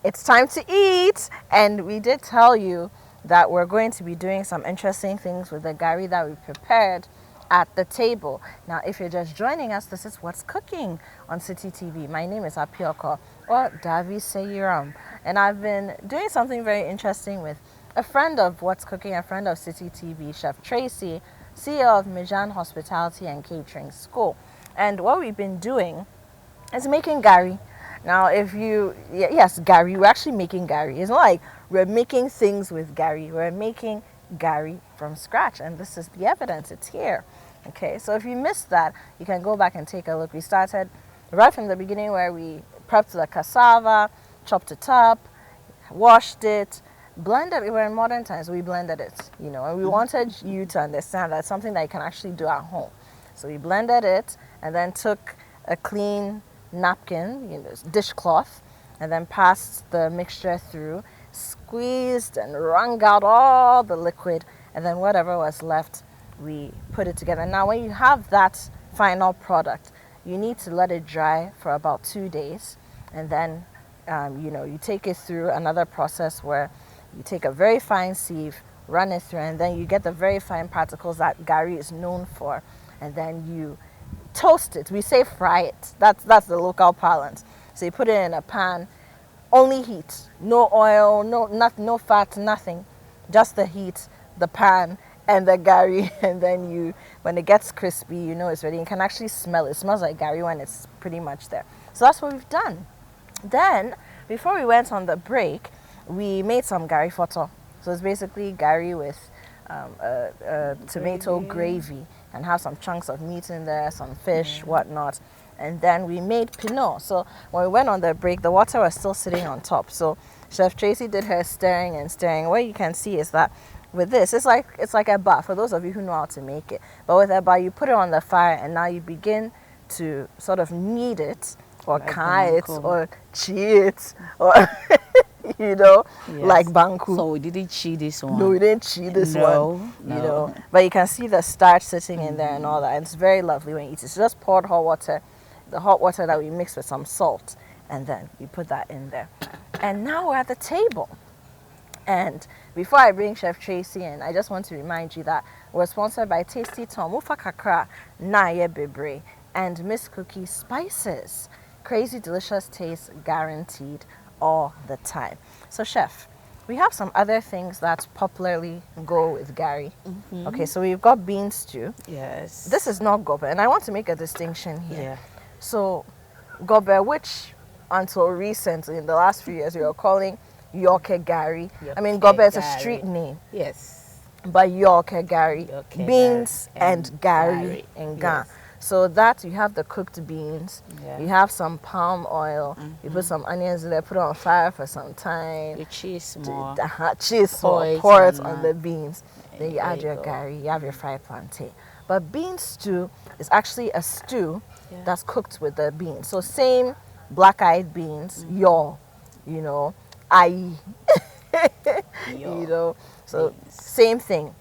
S1: It's time to eat, and we did tell you that we're going to be doing some interesting things with the Gari that we prepared at the table. Now, if you're just joining us, this is What's Cooking on City TV. My name is Apiorkor, or Davi Seyiram, and I've been doing something very interesting with a friend of What's Cooking, a friend of City TV, Chef Tracy, CEO of Myjann Hospitality and Catering School. And what we've been doing is making Gari. Now, if you, yes, Gari, we're actually making Gari. It's not like we're making things with Gari. We're making Gari from scratch, and this is the evidence. It's here. Okay, so if you missed that, you can go back and take a look. We started right from the beginning where we prepped the cassava, chopped it up, washed it, blended it. We're in modern times, we blended it, you know, and we wanted you to understand that it's something that you can actually do at home. So we blended it and then took a clean napkin, you know, dishcloth, and then passed the mixture through, squeezed and wrung out all the liquid, and then whatever was left, we put it together. Now, when you have that final product, you need to let it dry for about 2 days, and then you know, you take it through another process where you take a very fine sieve, run it through, and then you get the very fine particles that Gari is known for, and then you toast it. We say fry it. That's the local parlance. So you put it in a pan, only heat, no oil, no fat, nothing, just the heat, the pan, and the Gari, and then you, when it gets crispy, you know it's ready. You can actually smell it. It smells like Gari when it's pretty much there. So that's what we've done. Then, before we went on the break, we made some Gari photo. So it's basically Gari with tomato gravy, and have some chunks of meat in there, some fish, whatnot. And then we made pinot. So when we went on the break, the water was still sitting on top. So Chef Tracy did her stirring and stirring. What you can see is that with this, it's like a bar, for those of you who know how to make it. But with a bar, you put it on the fire, and now you begin to sort of knead it or
S2: Like
S1: kai it
S2: banku.
S1: or chi it or you know, like banku.
S2: So we didn't cheat this one.
S1: No, we didn't cheat this one.
S2: No.
S1: You know, but you can see the starch sitting in there and all that. And it's very lovely when you eat it. So just poured hot water, the hot water that we mix with some salt, and then you put that in there. And now we're at the table. And before I bring Chef Tracy in, I just want to remind you that we're sponsored by Tasty Tom, Ufa Kakra, Naye Bebre, and Miss Cookie Spices. Crazy delicious taste guaranteed all the time. So Chef, we have some other things that popularly go with Gari. Okay, so we've got bean stew.
S2: Yes.
S1: This is not gobe, and I want to make a distinction here.
S2: Yeah.
S1: So gobe, which until recently, in the last few years, we were calling Yorke Gari. I mean,
S2: Yorke
S1: gobe is a
S2: Gari.
S1: street name.
S2: Yes.
S1: But Yorke Gari,
S2: Yorke
S1: beans
S2: Gari
S1: and
S2: and
S1: Gari
S2: Gari.
S1: in Ghana.
S2: Yes.
S1: So that you have the cooked beans,
S2: Yeah.
S1: you have some palm oil, you put some onions in there, put it on fire for some time.
S2: You cheese more.
S1: Cheese
S2: Pour
S1: more,
S2: it
S1: pour it
S2: on
S1: on
S2: that.
S1: the beans. Then you
S2: There
S1: add
S2: you
S1: your
S2: go.
S1: Gari, you have your fried plantain. But bean stew is actually a stew
S2: Yeah.
S1: that's cooked with the beans. So same black-eyed beans, you know, ayi, you know. So
S2: Beans.
S1: same thing.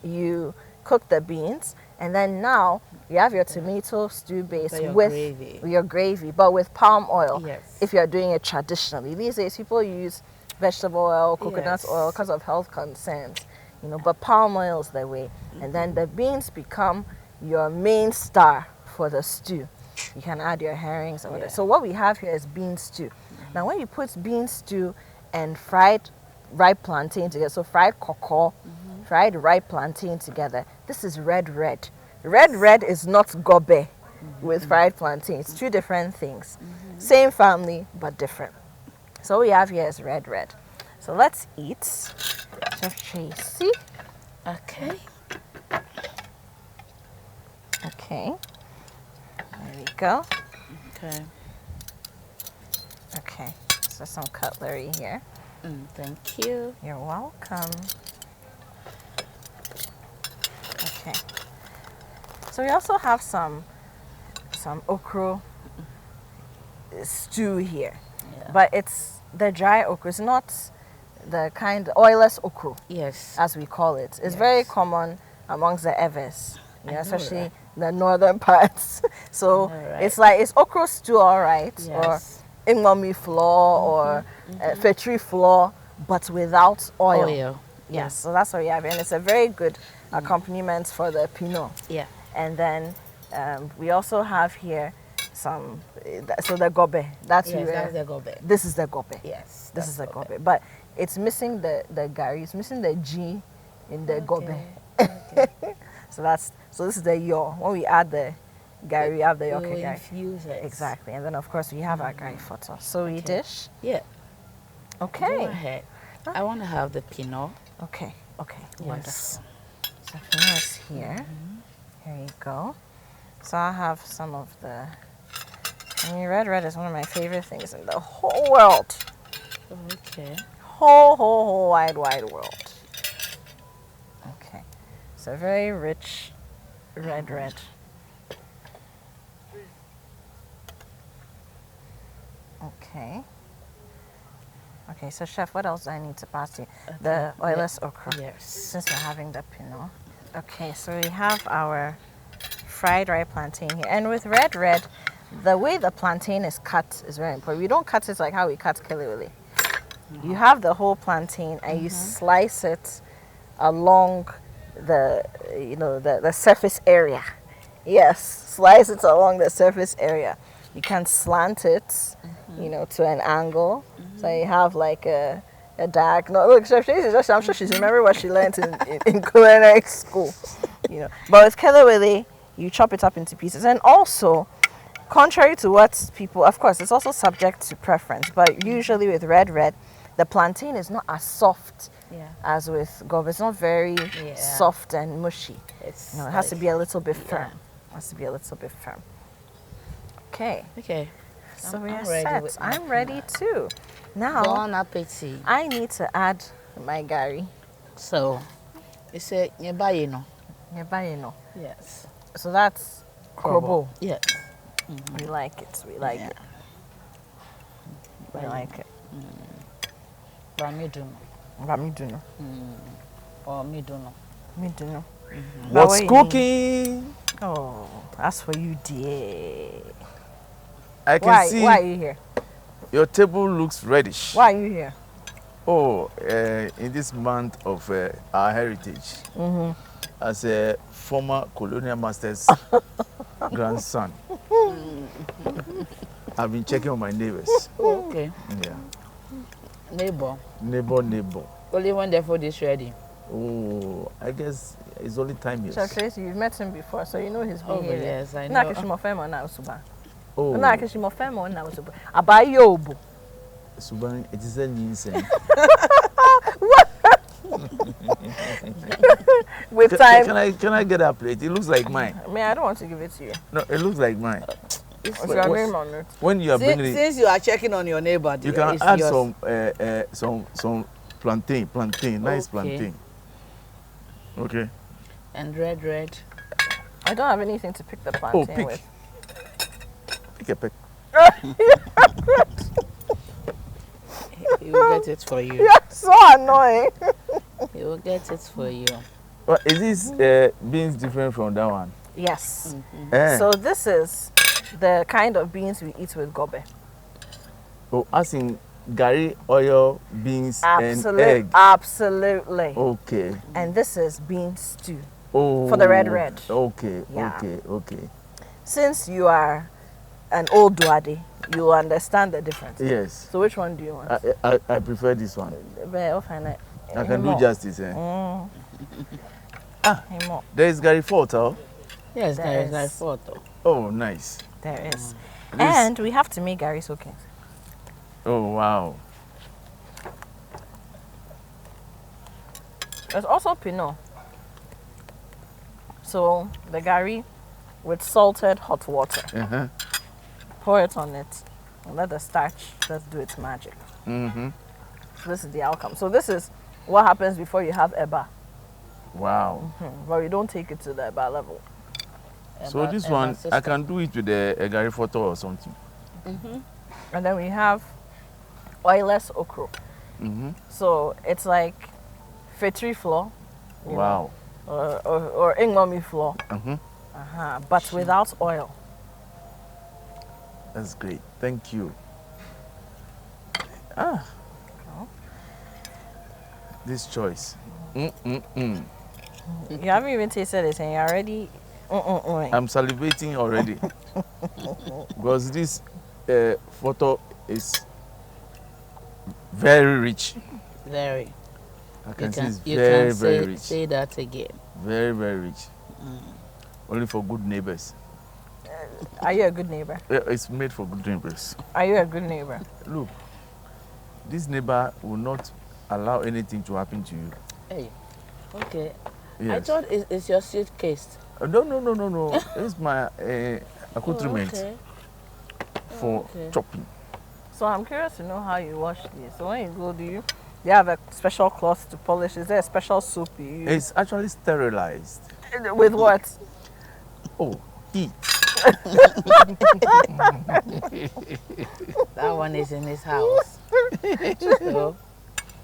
S1: You cook the beans, and then now you have your tomato stew base
S2: With your
S1: with
S2: gravy.
S1: your gravy, but with palm oil.
S2: Yes.
S1: If you're doing it traditionally, these days people use vegetable oil, coconut
S2: Yes.
S1: oil because of health concerns, you know. But palm oil is the way, and then the beans become your main star for the stew. You can add your herrings or whatever.
S2: Yeah.
S1: So what we have here is bean stew. Now, when you put bean stew and fried ripe plantain together, so fried cocoa, fried ripe plantain together, this is red. Red is not gobe with fried plantain. It's two different things. Same family, but different. So what we have here is red. So let's eat. Chef Tracy.
S2: Okay.
S1: Okay. There we go.
S2: Okay.
S1: Okay. So some cutlery here.
S2: Thank you.
S1: You're welcome. Okay. So we also have some okra stew here.
S2: Yeah.
S1: But it's the dry okra. It's not the kind oilless okra,
S2: Yes.
S1: as we call it. It's
S2: Yes.
S1: very common amongst the Evers,
S2: I know
S1: especially
S2: that.
S1: the northern parts. So
S2: I know, right?
S1: it's like, it's okra stew, all right,
S2: Yes.
S1: or ingwami flour or fetri flour, but without oil.
S2: Oil.
S1: Yes, so that's what we have, and it's a very good accompaniment for the pinot.
S2: Yeah.
S1: And then we also have here some, so the gobe. That's
S2: Yes,
S1: where
S2: that's the gobe.
S1: this is the gobe.
S2: Yes.
S1: This is the
S2: that's
S1: gobe, but it's missing the Gari. It's missing the G in the gobe.
S2: Okay.
S1: So this is the yo. When we add the Gari, we have the yoke
S2: We'll
S1: Gari.
S2: infuse it.
S1: Exactly, and then of course we have our Gari photo. So we dish.
S2: Yeah. Go
S1: Okay.
S2: ahead. I want to have the pinot.
S1: Okay.
S2: Yes.
S1: Wonderful. So pinot is here. Here you go. So I have some of the. I mean, red is one of my favorite things in the whole world.
S2: Okay.
S1: Whole wide world. Okay. So very rich red. Okay. Okay, so chef, what else do I need to pass you? The oilless okra.
S2: Yes.
S1: Since we're having the pinot. Okay, so we have our fried ripe plantain here. And with red, the way the plantain is cut is very important. We don't cut it like how we cut kelewele. You have the whole plantain and you slice it along the surface area. Yes, slice it along the surface area. You can slant it, to an angle. So you have like a diagonal. Look, Chef Tracy, I'm sure she's remembering what she learned in culinary school. But with kelewele, you chop it up into pieces. And also, contrary to what people, of course, it's also subject to preference. But usually with red, the plantain is not as soft as with gobe. It's not very soft and mushy.
S2: It
S1: has to be a little bit firm. Okay.
S2: Okay.
S1: So we
S2: I'm
S1: are
S2: ready
S1: set.
S2: with my
S1: I'm ready too. Now,
S2: Bon appetit.
S1: I need to add my Gari.
S2: So, you say,
S1: Yes.
S2: yes.
S1: So that's Krobo.
S2: Yes.
S1: We like it. We like it. We like it.
S2: Bamiduno.
S1: Bamiduno.
S2: Or miduno.
S1: Miduno.
S3: What's cooking?
S1: Oh, that's for you, dear.
S3: I can see
S1: Why are you here?
S3: your table looks reddish.
S1: Why are you here?
S3: Oh, in this month of our heritage, as a former colonial master's grandson, I've been checking on my neighbors.
S2: Okay.
S3: Yeah.
S2: Neighbor.
S3: Neighbor.
S2: Only one there for this ready.
S3: Oh, I guess it's only time here.
S1: So Tracy, you've met him before, so you know his behavior.
S2: Yes, I know.
S1: Na kishimo femo na usuba.
S3: Oh.
S1: Na kishimo femo na usuba. Abayobo.
S3: Suban, it is a Ninsen.
S1: With time.
S3: Can I get a plate? It looks like mine.
S1: I don't want to give it to you.
S3: No, it looks like mine.
S1: It's your name on it.
S3: When you are bringing it,
S2: Since you are checking on your neighbor,
S3: you can add some plantain, nice plantain. Okay.
S2: And red.
S1: I don't have anything to pick the plantain
S3: pick.
S1: with.
S3: Pick a peck.
S2: He will get it for you.
S1: You're so annoying.
S2: He will get it for you.
S3: Well, is this beans different from that one?
S1: Yes.
S3: Eh.
S1: So this is the kind of beans we eat with gobe.
S3: Oh, as in Gari, oil, beans, and egg.
S1: Absolutely.
S3: Okay.
S1: And this is bean stew.
S3: Oh.
S1: For the red.
S3: Okay.
S1: Yeah.
S3: Okay.
S1: Since you are an old Duade, you will understand the difference.
S3: Yes.
S1: So which one do you want?
S3: I prefer this one.
S1: I
S3: can do justice. Eh?
S1: More.
S3: There is Gari photo.
S2: Yes, there is
S1: There
S2: a
S1: is.
S2: photo.
S3: Oh, nice.
S1: There is. And we have to make Gari soaking.
S3: Oh, wow.
S1: There's also Pinot. So the Gari with salted hot water. Pour it on it. And let the starch just do its magic. So this is the outcome. So this is what happens before you have Eba.
S3: Wow.
S1: But you don't take it to the Eba level.
S3: So this one, I can do it with a Gari photo or something.
S1: And then we have oilless okra. So it's like fetri flour. you
S3: Wow.
S1: know, or inglomi flour. But without oil.
S3: That's great. Thank you. This choice.
S1: You haven't even tasted it and you're already.
S3: I'm salivating already. Because this photo is very rich.
S2: Very.
S3: I can see it's
S2: You
S3: very,
S2: can
S3: very rich.
S2: say that again.
S3: Very, very rich. Only for good neighbors.
S1: Are you a good neighbor?
S3: Yeah, it's made for good neighbors.
S1: Are you a good neighbor?
S3: Look, this neighbor will not allow anything to happen to you.
S2: Hey, okay.
S3: Yes.
S2: I thought it's your suitcase.
S3: No. It's my accoutrement for chopping.
S1: So I'm curious to know how you wash these. So when you go, do you have a special cloth to polish? Is there a special soap you use?
S3: It's actually sterilized.
S1: With what?
S3: Oh, heat.
S2: That one is in his house. So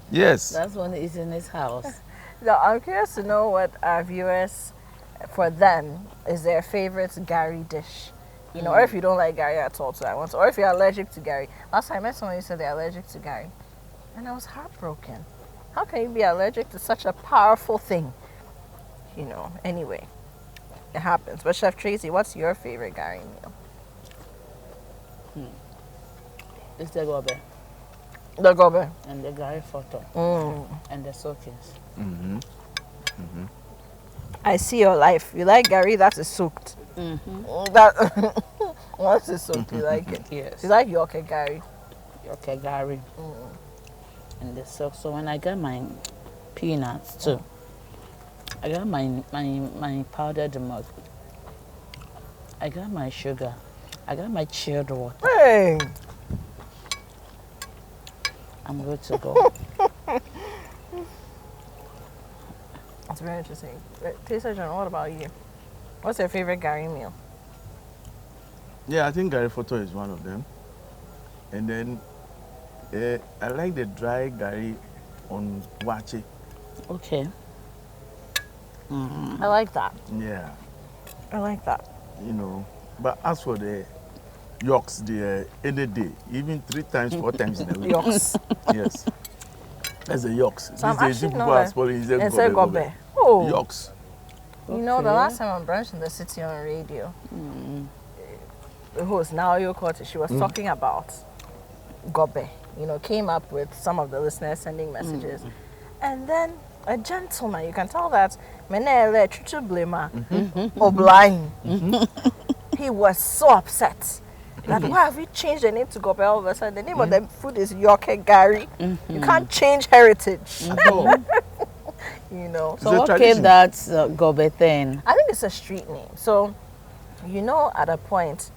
S3: Yes.
S2: that one is in his house.
S1: So I'm curious to know what our viewers, for them, is their favorite Gari dish. You know, or if you don't like Gari at all, or if you're allergic to Gari. Last time I met someone who said they're allergic to Gari, and I was heartbroken. How can you be allergic to such a powerful thing? You know, anyway, it happens. But Chef Tracy, what's your favorite Gari meal?
S2: It's the gobe
S1: The gobe.
S2: and the Gari photo and the soakings.
S1: I see your life. You like Gari that is soaked. That once it's soaked, you like it.
S2: Yes.
S1: You like your Gari.
S2: Okay, Gari. And the soak. So when I got my peanuts too, I got my powdered milk. I got my sugar. I got my chilled water.
S1: Hey.
S2: I'm good to go.
S1: That's very interesting. Taser John, what about you? What's your favorite Gari meal?
S3: Yeah, I think Gari photo is one of them. And then I like the dry Gari on wache.
S2: Okay.
S1: I like that.
S3: Yeah.
S1: I like that.
S3: You know, but as for the yolks, any day, even 3 times, 4 times in a week.
S1: Yolks.
S3: Yes. That's the yolks.
S1: So
S3: These days, people are spoiling
S1: gobe. Oh.
S3: Yolks.
S1: You know, the last time on Brunch in the City on radio, the host, Apiorkor, she was talking about gobe. You know, came up with some of the listeners sending messages. And then a gentleman, you can tell that, Menele Chuchu Blema, Obline. He was so upset. That why have you changed the name to gobe all of a sudden? The name of the food is Apiorkor Gari. You can't change heritage. You know.
S2: So what came that gobe thing?
S1: I think it's a street name. So, you know, at a point,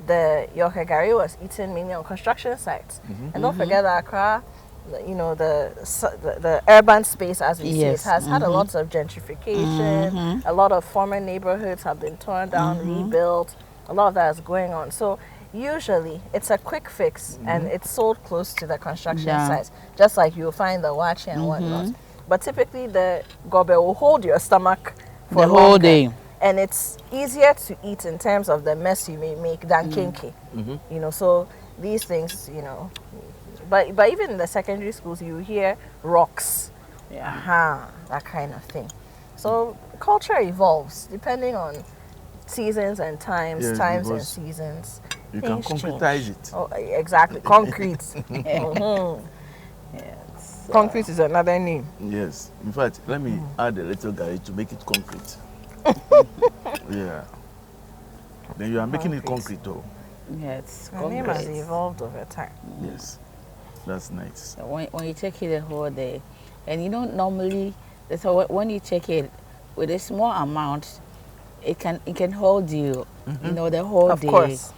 S1: the Apiorkor Gari was eaten mainly on construction sites. And don't forget that Accra, you know, the urban space as we see it has had a lot of gentrification. A lot of former neighborhoods have been torn down, rebuilt. A lot of that is going on. So usually it's a quick fix and it's sold close to the construction sites, just like you'll find the wachi and whatnot. But typically the gobe will hold your stomach for
S2: the whole day.
S1: And it's easier to eat in terms of the mess you may make than kinky. You know, so these things, you know, but even in the secondary schools you hear rocks. That kind of thing. So culture evolves depending on seasons and times, times and seasons.
S3: You can concretize it.
S1: Oh, exactly. Concrete.
S2: Yes.
S1: Concrete is another name.
S3: Yes. In fact, let me add a little Gari to make it concrete. Yeah. Then you are making it concrete, though.
S2: Yes.
S1: The name has evolved over time.
S3: Yes. That's nice.
S2: So when you take it the whole day, and you don't normally, so when you take it with a small amount, it can hold you, you know, the whole day. Of course.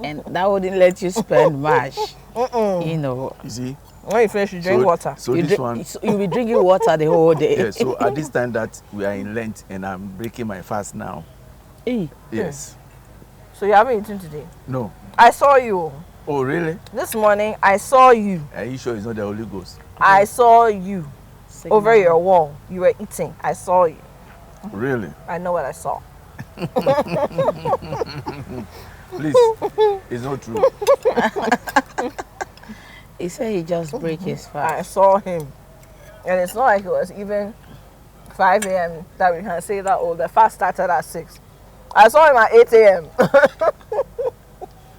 S2: And that wouldn't let you spend much, you know.
S3: You see?
S1: When you finish, you drink water.
S3: So this one,
S2: you'll be drinking water the whole day.
S3: Yeah, so at this time that we are in Lent and I'm breaking my fast now. Yes.
S1: So you haven't eaten today?
S3: No.
S1: I saw you.
S3: Oh, really?
S1: This morning, I saw you.
S3: Are you sure it's not the Holy Ghost?
S1: I saw you over your wall. You were eating. I saw you.
S3: Really?
S1: I know what I saw.
S3: Please, it's not true.
S2: He said he just break his fast.
S1: I saw him. And it's not like it was even 5 a.m. that we can say that, oh, the fast started at 6. I saw him at 8 a.m.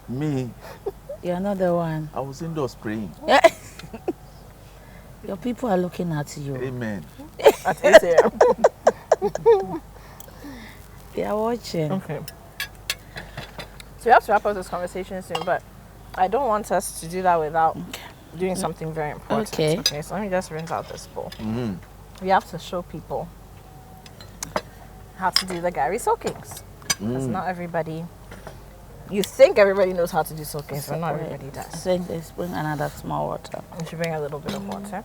S3: Me?
S2: You're not the one.
S3: I was indoors praying.
S2: Your people are looking at you.
S3: Amen.
S1: At 8 a.m.
S2: They are watching.
S1: Okay. So we have to wrap up this conversation soon, but I don't want us to do that without doing something very important.
S2: Okay.
S1: Okay, so let me just rinse out this bowl. We have to show people how to do the Gari soakings. Because not everybody, you think everybody knows how to do soakings, but not everybody does.
S2: I think let's bring another small water.
S1: You should bring a little bit of water.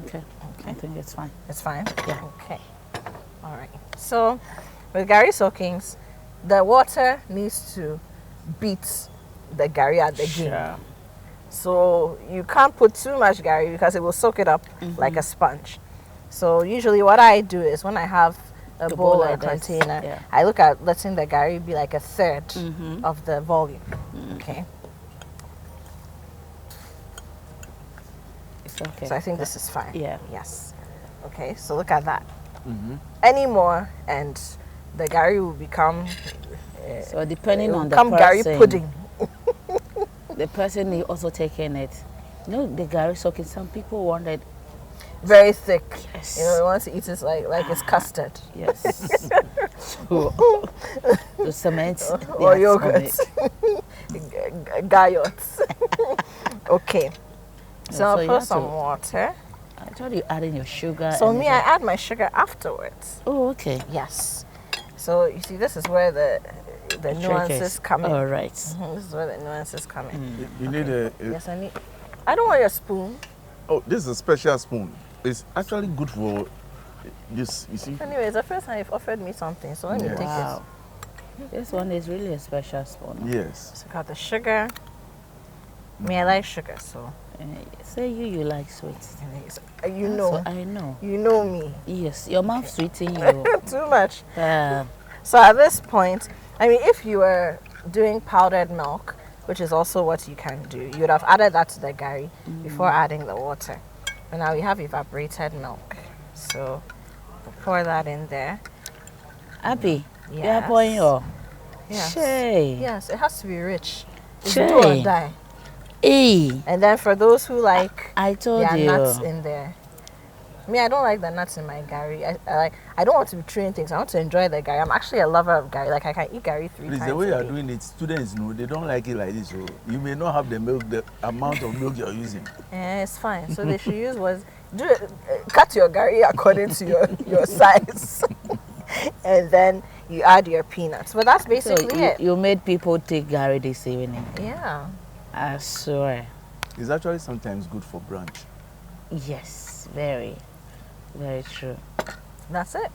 S2: Okay. I think it's fine.
S1: It's fine?
S2: Yeah.
S1: Okay. All right. So with Gari soakings, the water needs to beat the Gari at the game. So you can't put too much Gari because it will soak it up like a sponge. So usually what I do is when I have a bowl or a container, I look at letting the Gari be like a third of the volume. Okay.
S2: It's okay.
S1: So I think this is fine.
S2: Yeah.
S1: Yes. Okay, so look at that. Any more and the Gari will become
S2: so depending on the
S1: person, Gari pudding.
S2: The person is also taking it. You know, the Gari soaking, some people want it
S1: very thick.
S2: Yes.
S1: You know, they want to eat it like it's custard.
S2: Yes. So, the cement
S1: or yogurt. Gayots. Okay. So I'll put some water.
S2: I told you adding your sugar.
S1: So I add my sugar afterwards.
S2: Oh, okay.
S1: Yes. So you see, this is where the nuances come in.
S2: All right.
S1: This is where the nuances come in.
S3: You need a...
S1: Yes, I need... I don't want your spoon.
S3: Oh, this is a special spoon. It's actually good for this, you see.
S1: Anyway, it's the first time you've offered me something, so let me take it.
S2: This one is really a special spoon.
S3: Yes.
S1: So got the sugar. Me, I like sugar, so.
S2: Say you like sweet.
S1: You know.
S2: So I know.
S1: You know me.
S2: Yes, your mouth sweeting you.
S1: Too much.
S2: Yeah.
S1: So at this point, I mean, if you were doing powdered milk, which is also what you can do, you would have added that to the gari before adding the water. But now we have evaporated milk. So we'll pour that in there.
S2: Abby,
S1: Yes.
S2: you are pouring your.
S1: Yes.
S2: Shay.
S1: Yes, it has to be rich. It's
S2: Shay.
S1: do or die.
S2: Hey,
S1: And then for those who like
S2: I told
S1: their
S2: you.
S1: nuts in there. Me, I don't like the nuts in my gari. I don't want to be throwing things. I want to enjoy the gari. I'm actually a lover of gari. Like I can eat gari 3
S3: Please,
S1: times
S3: the way
S1: a
S3: you are
S1: day.
S3: doing it, students know they don't like it like this. So you may not have the milk, the amount of milk you're using.
S1: It's fine. So they should use cut your gari according to your size, and then you add your peanuts. But that's
S2: So
S1: basically it.
S2: you made people take Gary this evening.
S1: Yeah.
S2: I swear.
S3: It's actually sometimes good for brunch.
S2: Yes, very, very true.
S1: That's it.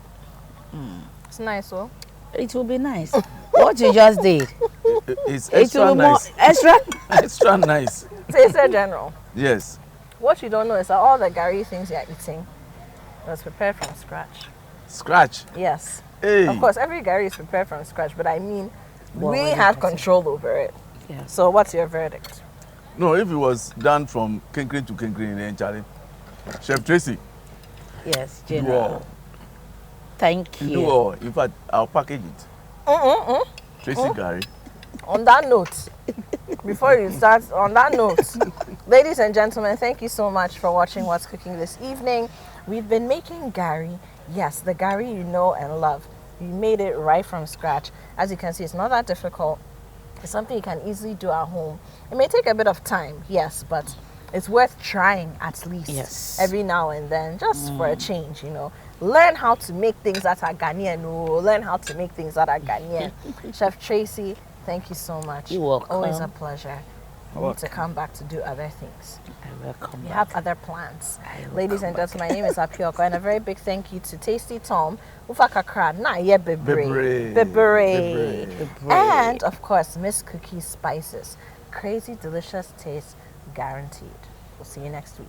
S1: It's nice, oh.
S2: It will be nice. What you just did.
S3: It's
S2: It
S3: extra
S2: will be more
S3: nice.
S2: extra.
S3: Extra nice.
S1: Taste general.
S3: Yes.
S1: What you don't know is that all the gari things you're eating was prepared from scratch.
S3: Scratch.
S1: Yes.
S3: Hey.
S1: Of course, every gari is prepared from scratch, but I mean,
S2: What
S1: we
S2: was
S1: had
S2: it?
S1: control over it.
S2: Yeah.
S1: So what's your verdict?
S3: No, if it was done from kinkering to kinkering, then Charlie. Chef Tracy,
S2: Yes,
S3: do
S2: General.
S3: all.
S2: Thank
S3: You
S2: you.
S3: do all. In fact, I'll package it. Tracy Gary.
S1: On that note, before you start, on that note, ladies and gentlemen, thank you so much for watching What's Cooking this evening. We've been making gari. Yes, the gari you know and love. We made it right from scratch. As you can see, it's not that difficult. It's something you can easily do at home. It may take a bit of time, yes, but it's worth trying at least.
S2: Yes.
S1: Every now and then, just for a change, you know. Learn how to make things that are Ghanaian. Learn how to make things that are Ghanaian. Chef Tracy, thank you so much.
S2: You're welcome.
S1: Always a pleasure. We need to come back to do other things.
S2: I welcome
S1: We
S2: back.
S1: have other plans.
S2: I will
S1: Ladies
S2: come
S1: and
S2: back.
S1: gentlemen, my name is Apiorkor, and a very big thank you to Tasty Tom, Ufakakra, na ye bebre,
S3: Bebre.
S1: and of course Miss Cookie Spices. Crazy delicious taste guaranteed. We'll see you next week.